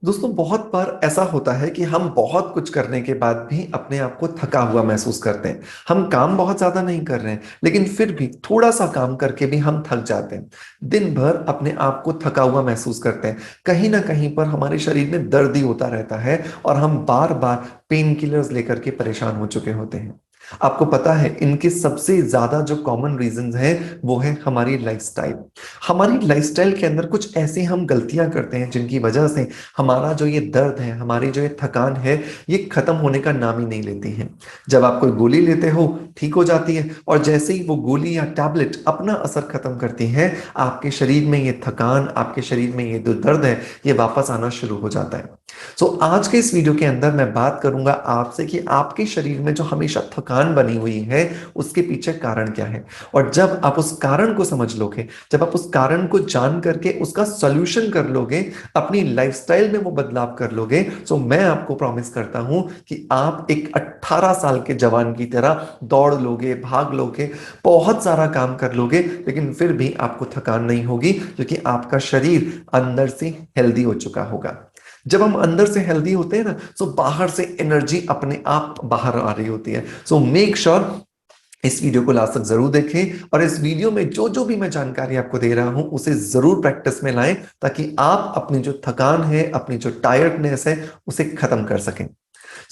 दोस्तों बहुत बार ऐसा होता है कि हम बहुत कुछ करने के बाद भी अपने आप को थका हुआ महसूस करते हैं। हम काम बहुत ज्यादा नहीं कर रहे हैं लेकिन फिर भी थोड़ा सा काम करके भी हम थक जाते हैं। दिन भर अपने आप को थका हुआ महसूस करते हैं। कहीं ना कहीं पर हमारे शरीर में दर्द ही होता रहता है और हम बार बार पेन किलर्स लेकर के परेशान हो चुके होते हैं। आपको पता है इनके सबसे ज्यादा जो कॉमन रीजंस हैं वो है हमारी लाइफस्टाइल। हमारी लाइफस्टाइल के अंदर कुछ ऐसी हम गलतियां करते हैं जिनकी वजह से हमारा जो ये दर्द है, हमारी जो ये थकान है, ये खत्म होने का नाम ही नहीं लेती है। जब आप कोई गोली लेते हो ठीक हो जाती है और जैसे ही वो गोली या टैबलेट अपना असर खत्म करती है, आपके शरीर में ये थकान, आपके शरीर में ये जो दर्द है, ये वापस आना शुरू हो जाता है। आज के इस वीडियो के अंदर मैं बात करूंगा आपसे कि आपके शरीर में जो हमेशा थकान बनी हुई है उसके पीछे कारण क्या है। और जब आप उस कारण को समझ लोगे, जब आप उस कारण को जान करके उसका सॉल्यूशन कर लोगे, अपनी लाइफस्टाइल में वो बदलाव कर लोगे, तो मैं आपको प्रॉमिस करता हूं कि आप एक 18 साल के जवान की तरह दौड़ लोगे, भाग लोगे, बहुत सारा काम कर लोगे, लेकिन फिर भी आपको थकान नहीं होगी क्योंकि आपका शरीर अंदर से हेल्दी हो चुका होगा। जब हम अंदर से हेल्दी होते हैं ना, तो बाहर से एनर्जी अपने आप बाहर आ रही होती है। मेक श्योर इस वीडियो को लास्ट तक जरूर देखें और इस वीडियो में जो जो भी मैं जानकारी आपको दे रहा हूं उसे जरूर प्रैक्टिस में लाएं, ताकि आप अपनी जो थकान है, अपनी जो टायर्डनेस है, उसे खत्म कर सकें।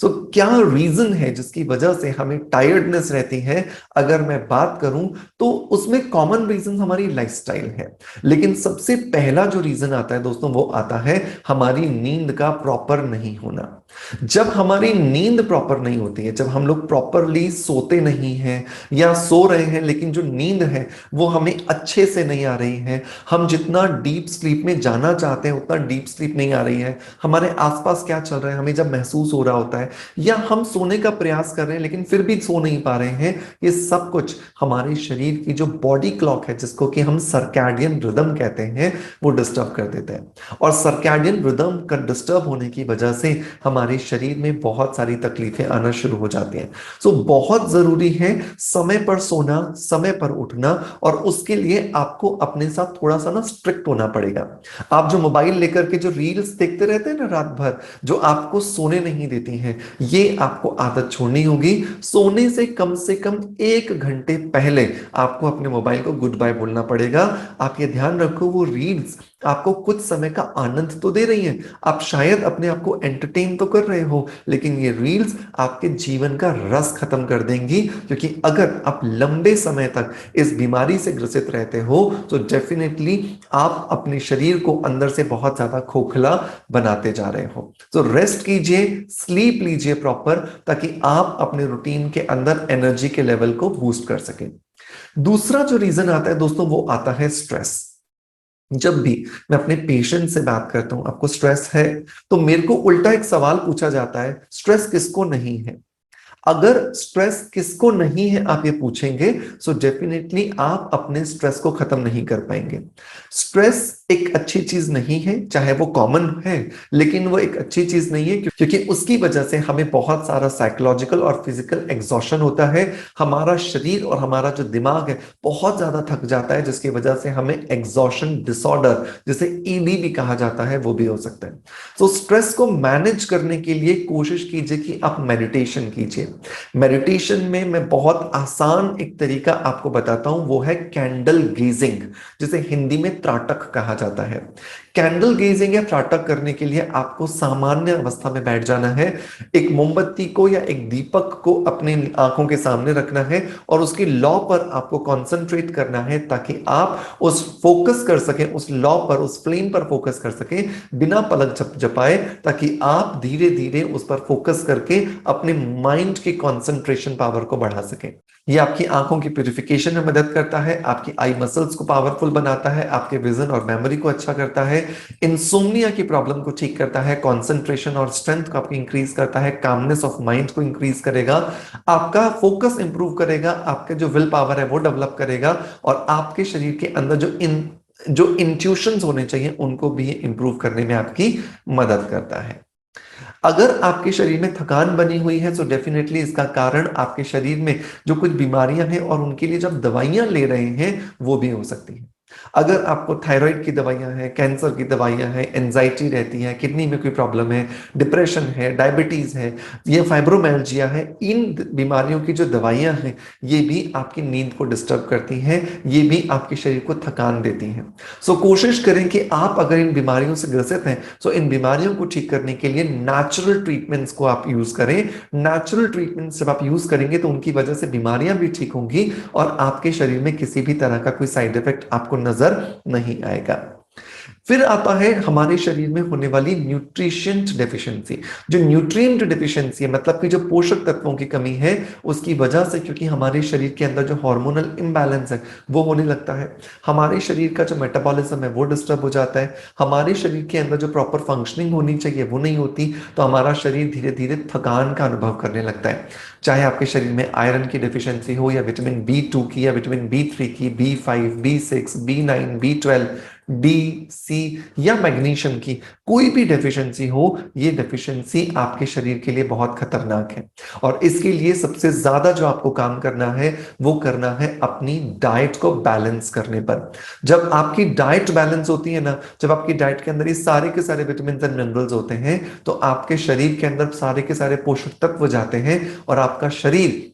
क्या रीजन है जिसकी वजह से हमें टायर्डनेस रहती है? अगर मैं बात करूं तो उसमें कॉमन रीजन हमारी लाइफस्टाइल है। लेकिन सबसे पहला जो रीजन आता है दोस्तों, वो आता है हमारी नींद का प्रॉपर नहीं होना। जब हमारी नींद प्रॉपर नहीं होती है, जब हम लोग प्रॉपरली सोते नहीं हैं या सो रहे हैं लेकिन जो नींद है वो हमें अच्छे से नहीं आ रही है, हम जितना डीप स्लीप में जाना चाहते हैं उतना डीप स्लीप नहीं आ रही है, हमारे आसपास क्या चल रहा है हमें जब महसूस हो रहा होता है, या हम सोने का प्रयास कर रहे हैं लेकिन फिर भी सो नहीं पा रहे हैं, ये सब कुछ हमारे शरीर की जो बॉडी क्लॉक है, जिसको कि हम सर्कैडियन रिदम कहते हैं, वो डिस्टर्ब कर देते हैं। और सर्कैडियन रिदम का डिस्टर्ब होने की वजह से हमारे शरीर में बहुत सारी तकलीफें आना शुरू हो जाती हैं। बहुत जरूरी है समय पर सोना, समय पर उठना, और उसके लिए आपको अपने साथ थोड़ा सा ना स्ट्रिक्ट होना पड़ेगा। आप जो मोबाइल लेकर के जो रील्स देखते रहते हैं ना रात भर, जो आपको सोने नहीं देती हैं, ये आपको आदत छोड़नी होगी। सोने से कम 1 घंटे पहले आपको अपने मोबाइल को गुड बाय बोलना पड़ेगा। आप ये ध्यान रखो, वो रील्स आपको कुछ समय का आनंद तो दे रही हैं, आप शायद अपने आप को एंटरटेन तो कर रहे हो, लेकिन ये रील्स आपके जीवन का रस खत्म कर देंगी। क्योंकि अगर आप लंबे समय तक इस बीमारी से ग्रसित रहते हो तो डेफिनेटली आप अपने शरीर को अंदर से बहुत ज्यादा खोखला बनाते जा रहे हो। रेस्ट कीजिए, स्लीप लीजिए प्रॉपर, ताकि आप अपने रूटीन के अंदर एनर्जी के लेवल को बूस्ट कर सकें। दूसरा जो रीजन आता है दोस्तों, वो आता है स्ट्रेस। जब भी मैं अपने पेशेंट से बात करता हूं, आपको स्ट्रेस है, तो मेरे को उल्टा एक सवाल पूछा जाता है, स्ट्रेस किसको नहीं है? अगर स्ट्रेस किसको नहीं है आप ये पूछेंगे, सो डेफिनेटली आप अपने स्ट्रेस को खत्म नहीं कर पाएंगे। स्ट्रेस एक अच्छी चीज नहीं है, चाहे वो कॉमन है, लेकिन वो एक अच्छी चीज नहीं है क्योंकि उसकी वजह से हमें बहुत सारा साइकोलॉजिकल और फिजिकल एग्जॉशन होता है। हमारा शरीर और हमारा जो दिमाग है बहुत ज्यादा थक जाता है, जिसकी वजह से हमें एग्जॉशन डिसऑर्डर, जिसे ईडी भी कहा जाता है, वो भी हो सकता है। स्ट्रेस को मैनेज करने के लिए कोशिश कीजिए कि आप मेडिटेशन कीजिए। मेडिटेशन में मैं बहुत आसान एक तरीका आपको बताता हूं, वो है कैंडल गेजिंग, जिसे हिंदी में त्राटक कहा जाता है। कैंडल गेजिंग या त्राटक करने के लिए आपको सामान्य अवस्था में बैठ जाना है। एक मोमबत्ती को या एक दीपक को अपनी आंखों के सामने रखना है और उसकी लौ पर आपको कंसंट्रेट करना है, ताकि आप उस फोकस कर सकें, उस लौ पर, उस फ्लेम पर फोकस कर सकें बिना पलक झपझपाए, ताकि आप धीरे धीरे उस पर फोकस करके अपने माइंड की कंसंट्रेशन पावर को बढ़ा सकें। ये आपकी आंखों की प्यूरिफिकेशन में मदद करता है, आपकी आई मसल्स को पावरफुल बनाता है, आपके विजन और मेमोरी को अच्छा करता है, इंसोम्निया की प्रॉब्लम को ठीक करता है, कंसंट्रेशन और स्ट्रेंथ को आपकी इंक्रीज करता है, कामनेस ऑफ माइंड को इंक्रीज करेगा, आपका फोकस इंप्रूव करेगा, आपके जो विल पावर है वो डेवलप करेगा, और आपके शरीर के अंदर जो इंट्यूशंस होने चाहिए उनको भी इंप्रूव करने में आपकी मदद करता है। अगर आपके शरीर में थकान बनी हुई है तो डेफिनेटली इसका कारण आपके शरीर में जो कुछ बीमारियां हैं और उनके लिए जब दवाइयां ले रहे हैं वो भी हो सकती है। अगर आपको थायराइड की दवाइयां हैं, कैंसर की दवाइयां हैं, एंजाइटी रहती है, किडनी में कोई प्रॉब्लम है, डिप्रेशन है, डायबिटीज है, ये फाइब्रोमाइल्जिया है, इन बीमारियों की जो दवाइयां हैं ये भी आपकी नींद को डिस्टर्ब करती हैं, ये भी आपके शरीर को थकान देती हैं। सो कोशिश करें कि आप अगर इन बीमारियों से ग्रसित हैं तो इन बीमारियों को ठीक करने के लिए नेचुरल ट्रीटमेंट्स को आप यूज करें। नेचुरल ट्रीटमेंट्स जब आप यूज करेंगे तो उनकी वजह से बीमारियां भी ठीक होंगी और आपके शरीर में किसी भी तरह का कोई साइड इफेक्ट आपको नजर नहीं आएगा। फिर आता है हमारे शरीर में होने वाली न्यूट्रिशंट डेफिशिएंसी। जो न्यूट्रिएंट डेफिशिएंसी है मतलब कि जो पोषक तत्वों की कमी है उसकी वजह से, क्योंकि हमारे शरीर के अंदर जो हार्मोनल इम्बैलेंस है वो होने लगता है, हमारे शरीर का जो मेटाबॉलिज्म है वो डिस्टर्ब हो जाता है, हमारे शरीर के अंदर जो प्रॉपर फंक्शनिंग होनी चाहिए वो नहीं होती, तो हमारा शरीर धीरे धीरे थकान का अनुभव करने लगता है। चाहे आपके शरीर में आयरन की डेफिशिएंसी हो या विटामिन B2 की या विटामिन B3 की, B5, B6, B9, B12, D, सी या मैग्नीशियम की कोई भी डेफिशिएंसी हो, ये डेफिशिएंसी आपके शरीर के लिए बहुत खतरनाक है। और इसके लिए सबसे ज्यादा जो आपको काम करना है वो करना है अपनी डाइट को बैलेंस करने पर। जब आपकी डाइट बैलेंस होती है ना, जब आपकी डाइट के अंदर ये सारे के सारे विटामिन एंड मिनरल्स होते हैं तो आपके शरीर के अंदर सारे के सारे पोषक तत्व जाते हैं और आपका शरीर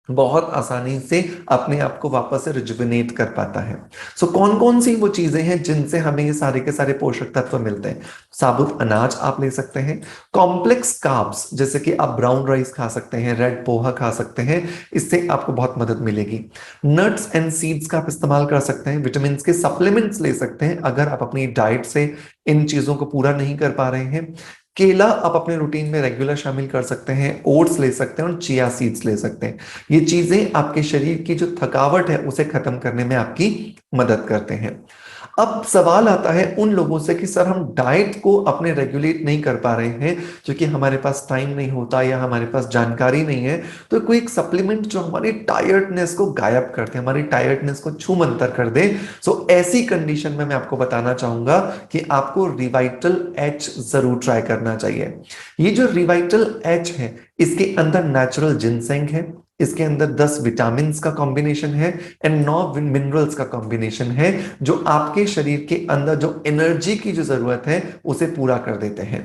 बहुत आसानी से अपने आप को वापस से रिजुविनेट कर पाता है। सो कौन कौन सी वो चीजें हैं जिनसे हमें ये सारे के सारे पोषक तत्व मिलते हैं? साबुत अनाज आप ले सकते हैं, कॉम्प्लेक्स कार्ब्स जैसे कि आप ब्राउन राइस खा सकते हैं, रेड पोहा खा सकते हैं, इससे आपको बहुत मदद मिलेगी। नट्स एंड सीड्स का आप इस्तेमाल कर सकते हैं, विटामिन के सप्लीमेंट्स ले सकते हैं अगर आप अपनी डाइट से इन चीजों को पूरा नहीं कर पा रहे हैं। केला आप अपने रूटीन में रेगुलर शामिल कर सकते हैं, ओट्स ले सकते हैं और चिया सीड्स ले सकते हैं। ये चीजें आपके शरीर की जो थकावट है उसे खत्म करने में आपकी मदद करते हैं। अब सवाल आता है उन लोगों से कि सर हम डाइट को अपने रेगुलेट नहीं कर पा रहे हैं क्योंकि हमारे पास टाइम नहीं होता या हमारे पास जानकारी नहीं है, तो कोई एक सप्लीमेंट जो हमारी टायर्डनेस को गायब कर दे, हमारी टायर्डनेस को छूमंतर कर दे। सो ऐसी कंडीशन में मैं आपको बताना चाहूंगा कि आपको रिवाइटल एच जरूर ट्राई करना चाहिए। ये जो रिवाइटल एच है इसके अंदर नेचुरल जिनसेंग है, इसके अंदर 10 विटामिन का कॉम्बिनेशन है एंड 9 मिनरल्स का कॉम्बिनेशन है जो आपके शरीर के अंदर जो एनर्जी की जो जरूरत है उसे पूरा कर देते हैं।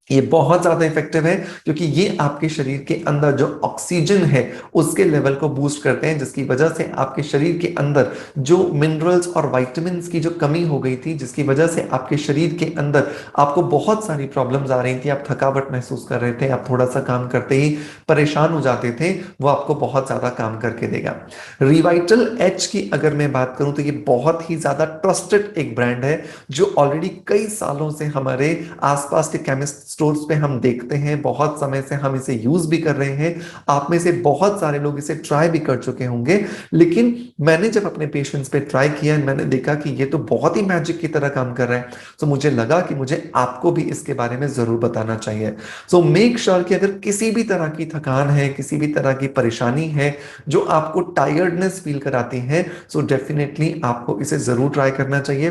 ये बहुत ज्यादा इफेक्टिव है क्योंकि ये आपके शरीर के अंदर जो ऑक्सीजन है उसके लेवल को बूस्ट करते हैं, जिसकी वजह से आपके शरीर के अंदर जो मिनरल्स और विटामिन्स की जो कमी हो गई थी, जिसकी वजह से आपके शरीर के अंदर आपको बहुत सारी प्रॉब्लम्स आ रही थी, आप थकावट महसूस कर रहे थे, आप थोड़ा सा काम करते ही परेशान हो जाते थे, वो आपको बहुत ज्यादा काम करके देगा। रिवाइटल एच की अगर मैं बात करूं तो ये बहुत ही ज्यादा ट्रस्टेड एक ब्रांड है जो ऑलरेडी कई सालों से हमारे आसपास के केमिस्ट स्टोर्स पे हम देखते हैं, बहुत समय से हम इसे यूज भी कर रहे हैं। आप में से बहुत सारे लोग इसे ट्राई भी कर चुके होंगे, लेकिन मैंने जब अपने पेशेंट्स पे ट्राई किया मैंने देखा कि ये तो बहुत ही मैजिक की तरह काम कर रहा है। तो मुझे लगा कि मुझे आपको भी इसके बारे में जरूर बताना चाहिए। सो मेक श्योर कि अगर किसी भी तरह की थकान है, किसी भी तरह की परेशानी है जो आपको टायर्डनेस फील कराती है, सो डेफिनेटली आपको इसे जरूर ट्राई करना चाहिए।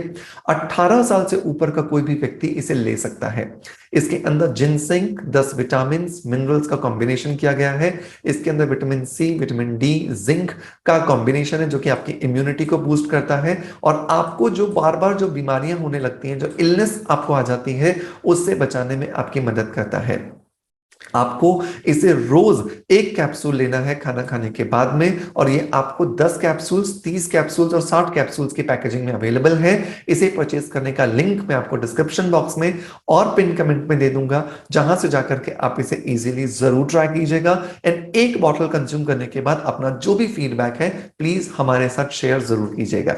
18 साल से ऊपर का कोई भी व्यक्ति इसे ले सकता है। इसके अंदर जिनसेंग, 10 विटामिन मिनरल्स का कॉम्बिनेशन किया गया है। इसके अंदर vitamin C, vitamin D, zinc का कॉम्बिनेशन है जो कि आपकी इम्यूनिटी को बूस्ट करता है और आपको जो बार बार जो बीमारियां होने लगती हैं, जो इलनेस आपको आ जाती है, उससे बचाने में आपकी मदद करता है। आपको इसे रोज एक कैप्सूल लेना है खाना खाने के बाद में, और ये आपको 10 कैप्सूल्स, 30 कैप्सूल्स और 60 कैप्सूल्स की पैकेजिंग में अवेलेबल है। इसे परचेज करने का लिंक मैं आपको डिस्क्रिप्शन बॉक्स में और पिन कमेंट में दे दूंगा, जहां से जाकर के आप इसे इजीली जरूर ट्राई कीजिएगा। एंड एक बॉटल कंज्यूम करने के बाद अपना जो भी फीडबैक है प्लीज हमारे साथ शेयर जरूर कीजिएगा।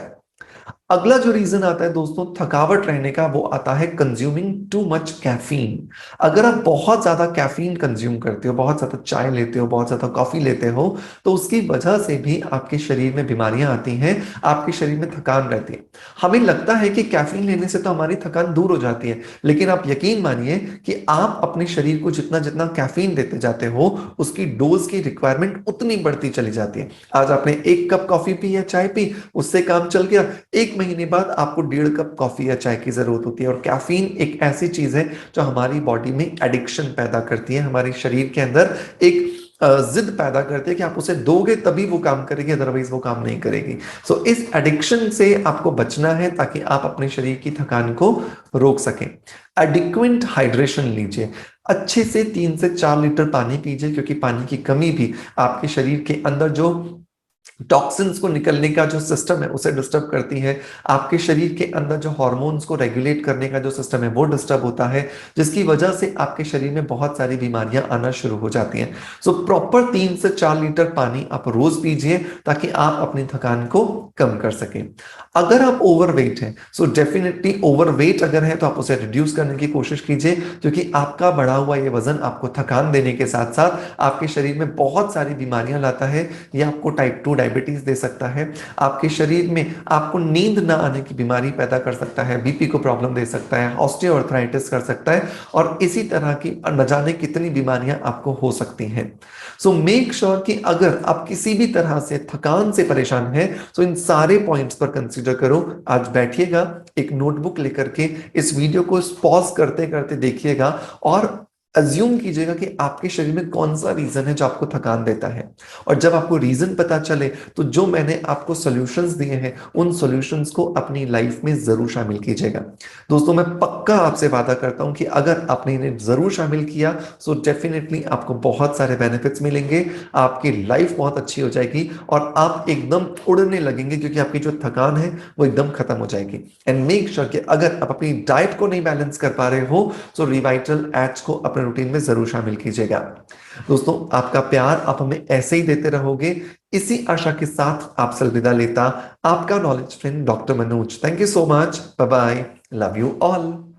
अगला जो रीजन आता है दोस्तों थकावट रहने का, वो आता है कंज्यूमिंग टू मच कैफीन। अगर आप बहुत ज्यादा कैफीन कंज्यूम करते हो, बहुत ज्यादा चाय लेते हो, बहुत ज्यादा कॉफी लेते हो, तो उसकी वजह से भी आपके शरीर में बीमारियां आती हैं, आपके शरीर में थकान रहती है। हमें लगता है कि कैफीन लेने से तो हमारी थकान दूर हो जाती है, लेकिन आप यकीन मानिए कि आप अपने शरीर को जितना जितना कैफीन देते जाते हो उसकी डोज की रिक्वायरमेंट उतनी बढ़ती चली जाती है। आज आपने 1 कप कॉफी पी या चाय पी, उससे काम चल गया, 1 महीने बाद आपको 1.5 कप कॉफी या चाय की जरूरत होती है। और कैफीन एक ऐसी चीज है जो हमारी बॉडी में एडिक्शन पैदा करती है, हमारे शरीर के अंदर एक जिद पैदा करती है कि आप उसे दोगे तभी वो काम करेगी, अदरवाइज वो काम नहीं करेगी। सो इस एडिक्शन से आपको बचना है ताकि आप अपने शरीर की थकान को रोक सकें। एडिक्वेंट हाइड्रेशन लीजिए, अच्छे से 3 से 4 लीटर पानी पीजिए, क्योंकि पानी की कमी भी आपके शरीर के अंदर जो टॉक्सिन्स को निकलने का जो सिस्टम है उसे डिस्टर्ब करती है। आपके शरीर के अंदर जो हार्मोन्स को रेगुलेट करने का जो सिस्टम है वो डिस्टर्ब होता है, जिसकी वजह से आपके शरीर में बहुत सारी बीमारियां आना शुरू हो जाती हैं। सो प्रॉपर 3 से 4 लीटर पानी आप रोज पीजिए ताकि आप अपनी थकान को कम कर सकें। अगर आप ओवरवेट हैं, सो डेफिनेटली ओवरवेट अगर है तो आप उसे रिड्यूस करने की कोशिश कीजिए, क्योंकि आपका बढ़ा हुआ ये वजन आपको थकान देने के साथ साथ आपके शरीर में बहुत सारी बीमारियां लाता है। ये आपको टाइप 2 डायबिटीज दे सकता है, आपके शरीर में आपको नींद ना आने की बीमारी पैदा कर सकता है, बीपी को प्रॉब्लम दे सकता है, ऑस्टियोआर्थराइटिस कर सकता है, और इसी तरह की न जाने कितनी बीमारियां आपको हो सकती हैं। सो मेक श्योर कि अगर आप किसी भी तरह से थकान से परेशान हैं तो इन सारे पॉइंट्स पर कंसीडर करो। आज बैठिएगा, एक नोटबुक लेकर के इस वीडियो को पॉज करते करते देखिएगा और अज्यूम कीजिएगा कि आपके शरीर में कौन सा रीजन है जो आपको थकान देता है। और जब आपको रीजन पता चले तो जो मैंने आपको सॉल्यूशंस दिए हैं उन सॉल्यूशंस को अपनी लाइफ में जरूर शामिल कीजिएगा। दोस्तों, मैं पक्का आपसे वादा करता हूं कि अगर आपने इन्हें जरूर शामिल किया सो डेफिनेटली आपको बहुत सारे बेनिफिट्स मिलेंगे, आपकी लाइफ बहुत अच्छी हो जाएगी और आप एकदम उड़ने लगेंगे, क्योंकि आपकी जो थकान है वो एकदम खत्म हो जाएगी। एंड मेक श्योर कि अगर आप अपनी डाइट को नहीं बैलेंस कर पा रहे हो तो रिवाइटल एड्स को अपने रूटीन में जरूर शामिल कीजिएगा। दोस्तों, आपका प्यार आप हमें ऐसे ही देते रहोगे, इसी आशा के साथ आपसे अलविदा लेता आपका knowledge friend doctor Manoj. Thank you so much, bye bye, love you all.